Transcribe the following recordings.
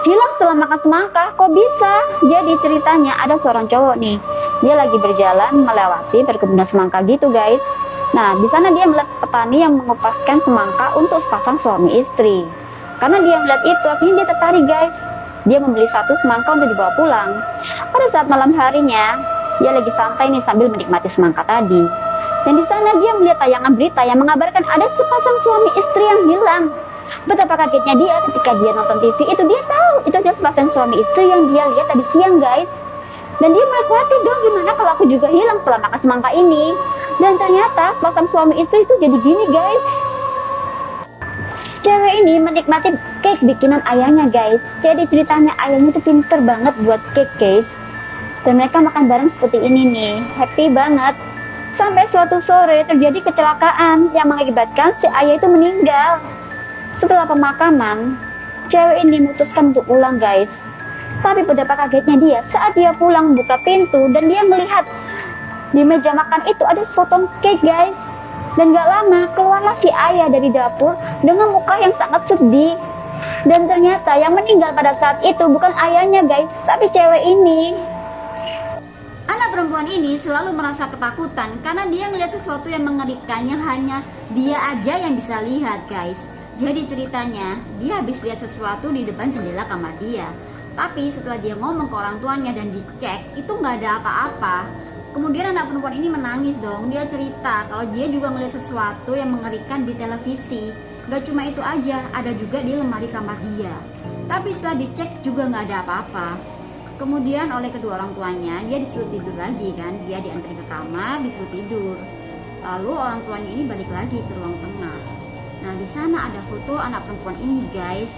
hilang setelah makan semangka. Kok bisa? Jadi ceritanya ada seorang cowok nih. Dia lagi berjalan melewati perkebunan semangka gitu guys. Nah, di sana dia melihat petani yang mengupaskan semangka untuk sepasang suami istri. Karena dia melihat itu, akhirnya dia tertarik guys. Dia membeli satu semangka untuk dibawa pulang. Pada saat malam harinya, dia lagi santai nih sambil menikmati semangka tadi. Dan di sana dia melihat tayangan berita yang mengabarkan ada sepasang suami istri yang hilang. Betapa kagetnya dia ketika dia nonton TV itu, dia tahu itu adalah sepasang suami istri yang dia lihat tadi siang guys. Dan dia mulai khawatir dong, gimana kalau aku juga hilang setelah makan semangka ini. Dan ternyata sepasang suami istri itu jadi gini guys. Cewek ini menikmati cake bikinan ayahnya guys. Jadi ceritanya ayahnya itu pinter banget buat cake guys. Dan mereka makan bareng seperti ini nih, happy banget. Sampai suatu sore terjadi kecelakaan yang mengakibatkan si ayah itu meninggal. Setelah pemakaman, cewek ini memutuskan untuk pulang guys. Tapi betapa kagetnya dia saat dia pulang buka pintu dan dia melihat di meja makan itu ada sepotong cake guys. Dan gak lama keluarlah si ayah dari dapur dengan muka yang sangat sedih. Dan ternyata yang meninggal pada saat itu bukan ayahnya guys, tapi cewek ini. Anak perempuan ini selalu merasa ketakutan karena dia melihat sesuatu yang mengerikan yang hanya dia aja yang bisa lihat guys. Jadi ceritanya dia habis lihat sesuatu di depan jendela kamar dia. Tapi setelah dia ngomong ke orang tuanya dan dicek, itu nggak ada apa-apa. Kemudian anak perempuan ini menangis dong. Dia cerita kalau dia juga melihat sesuatu yang mengerikan di televisi. Gak cuma itu aja, ada juga di lemari kamar dia. Tapi setelah dicek juga nggak ada apa-apa. Kemudian oleh kedua orang tuanya dia disuruh tidur lagi kan. Dia diantar ke kamar, disuruh tidur. Lalu orang tuanya ini balik lagi ke ruang tengah. Nah, di sana ada foto anak perempuan ini guys.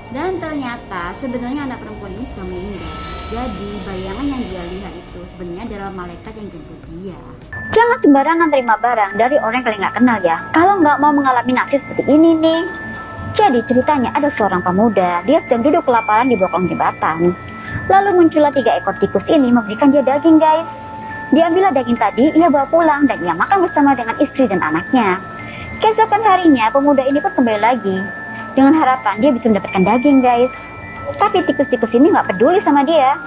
Dan ternyata sebenarnya anak perempuan ini sudah meninggal. Jadi bayangan yang dia lihat itu sebenarnya adalah malaikat yang jemput dia. Jangan sembarangan terima barang dari orang yang kalian gak kenal ya, kalau nggak mau mengalami nasib seperti ini nih. Jadi ceritanya ada seorang pemuda, dia sedang duduk kelaparan di bawah kolong jembatan. Lalu muncullah 3 ekor tikus ini memberikan dia daging guys. Diambillah daging tadi, ia bawa pulang dan ia makan bersama dengan istri dan anaknya. Keesokan harinya pemuda ini pun kembali lagi dengan harapan dia bisa mendapatkan daging guys. Tapi tikus-tikus ini nggak peduli sama dia.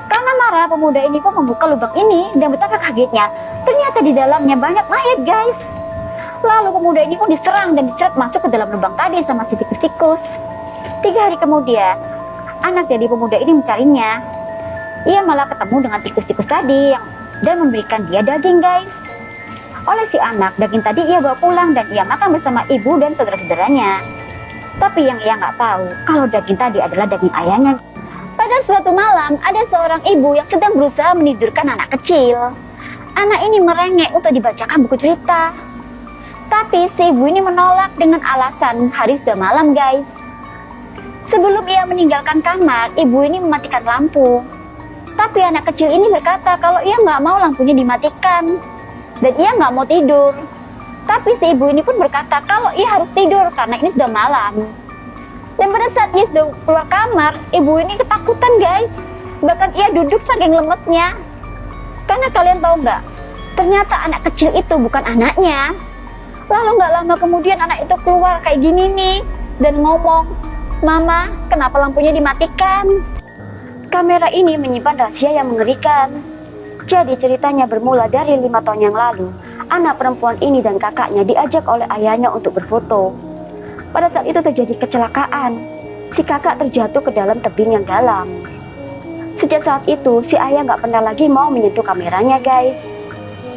Karena marah, pemuda ini pun membuka lubang ini dan betapa kagetnya ternyata di dalamnya banyak mayat guys. Lalu pemuda ini pun diserang dan diseret masuk ke dalam lubang tadi sama si tikus-tikus. 3 hari kemudian anak dari pemuda ini mencarinya. Ia malah ketemu dengan tikus-tikus tadi dan memberikan dia daging guys. Oleh si anak, daging tadi ia bawa pulang dan ia makan bersama ibu dan saudara-saudaranya. Tapi yang ia nggak tahu kalau daging tadi adalah daging ayahnya. Pada suatu malam ada seorang ibu yang sedang berusaha menidurkan anak kecil. Anak ini merengek untuk dibacakan buku cerita. Tapi si ibu ini menolak dengan alasan hari sudah malam guys. Sebelum ia meninggalkan kamar, ibu ini mematikan lampu. Tapi anak kecil ini berkata kalau ia nggak mau lampunya dimatikan. Dan ia nggak mau tidur. Tapi si ibu ini pun berkata kalau ia harus tidur karena ini sudah malam. Dan pada saat ia sudah keluar kamar, ibu ini ketakutan guys. Bahkan ia duduk saking lemesnya. Karena kalian tahu nggak? Ternyata anak kecil itu bukan anaknya. Lalu nggak lama kemudian anak itu keluar kayak gini nih. Dan ngomong, "Mama, kenapa lampunya dimatikan?" Kamera ini menyimpan rahasia yang mengerikan. Jadi ceritanya bermula dari 5 tahun yang lalu. Anak perempuan ini dan kakaknya diajak oleh ayahnya untuk berfoto. Pada saat itu terjadi kecelakaan. Si kakak terjatuh ke dalam tebing yang dalam. Sejak saat itu si ayah nggak pernah lagi mau menyentuh kameranya guys.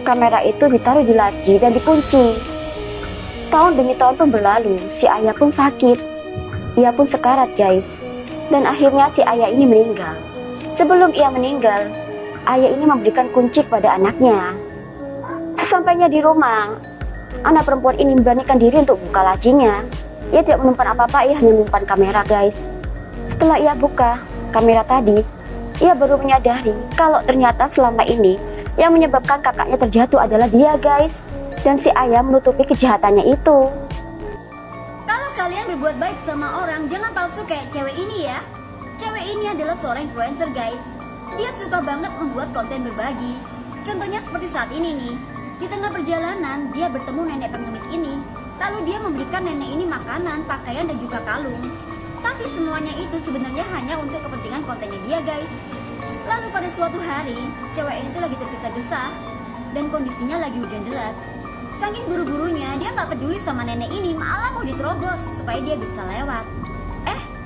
Kamera itu ditaruh di laci dan dikunci. Tahun demi tahun pun berlalu. Si ayah pun sakit. Ia pun sekarat guys. Dan akhirnya si ayah ini meninggal. Sebelum ia meninggal, ayah ini memberikan kunci kepada anaknya. Sesampainya di rumah, anak perempuan ini memberanikan diri untuk buka lacinya. Ia tidak menyimpan apa-apa, ia hanya menyimpan kamera guys. Setelah ia buka kamera tadi, ia baru menyadari kalau ternyata selama ini yang menyebabkan kakaknya terjatuh adalah dia guys. Dan si ayah menutupi kejahatannya itu. Kalau kalian berbuat baik sama orang, jangan palsu kayak cewek ini ya. Cewek ini adalah seorang influencer guys. Dia suka banget membuat konten berbagi. Contohnya seperti saat ini nih. Di tengah perjalanan, dia bertemu nenek pengemis ini. Lalu dia memberikan nenek ini makanan, pakaian, dan juga kalung. Tapi semuanya itu sebenarnya hanya untuk kepentingan kontennya dia, guys. Lalu pada suatu hari, cewek ini tuh lagi tergesa-gesa dan kondisinya lagi hujan deras. Saking buru-burunya, dia nggak peduli sama nenek ini, malah mau diterobos supaya dia bisa lewat.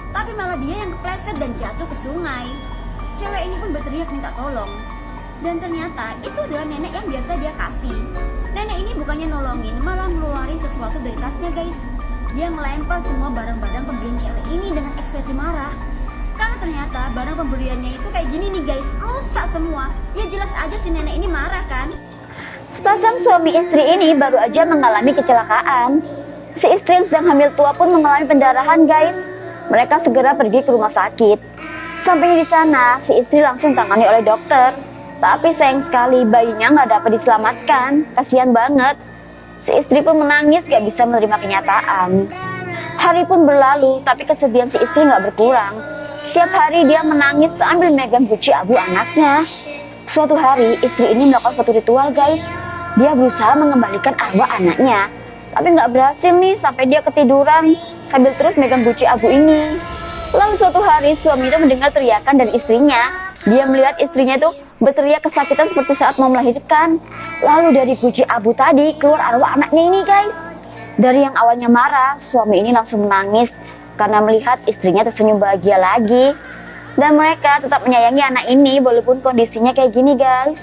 Tapi malah dia yang kepleset dan jatuh ke sungai. Cewek ini pun berteriak minta tolong. Dan ternyata itu adalah nenek yang biasa dia kasih. Nenek ini bukannya nolongin, malah ngeluarin sesuatu dari tasnya, guys. Dia melempar semua barang-barang pembelian cewek ini dengan ekspresi marah. Karena ternyata barang pembeliannya itu kayak gini nih, guys, rusak semua. Ya jelas aja si nenek ini marah kan. Sepasang suami istri ini baru aja mengalami kecelakaan. Si istri yang sedang hamil tua pun mengalami pendarahan, guys. Mereka segera pergi ke rumah sakit. Sampai di sana, si istri langsung tangani oleh dokter. Tapi sayang sekali bayinya nggak dapat diselamatkan. Kasihan banget. Si istri pun menangis gak bisa menerima kenyataan. Hari pun berlalu, tapi kesedihan si istri nggak berkurang. Setiap hari dia menangis sambil megang guci abu anaknya. Suatu hari, istri ini melakukan suatu ritual, guys. Dia berusaha mengembalikan arwah anaknya. Tapi nggak berhasil nih, sampai dia ketiduran sambil terus megang guci abu ini. Lalu suatu hari suami itu mendengar teriakan dari istrinya. Dia melihat istrinya itu berteriak kesakitan seperti saat mau melahirkan. Lalu dari guci abu tadi keluar arwah anaknya ini, guys. Dari yang awalnya marah, suami ini langsung menangis karena melihat istrinya tersenyum bahagia lagi. Dan mereka tetap menyayangi anak ini walaupun kondisinya kayak gini, guys.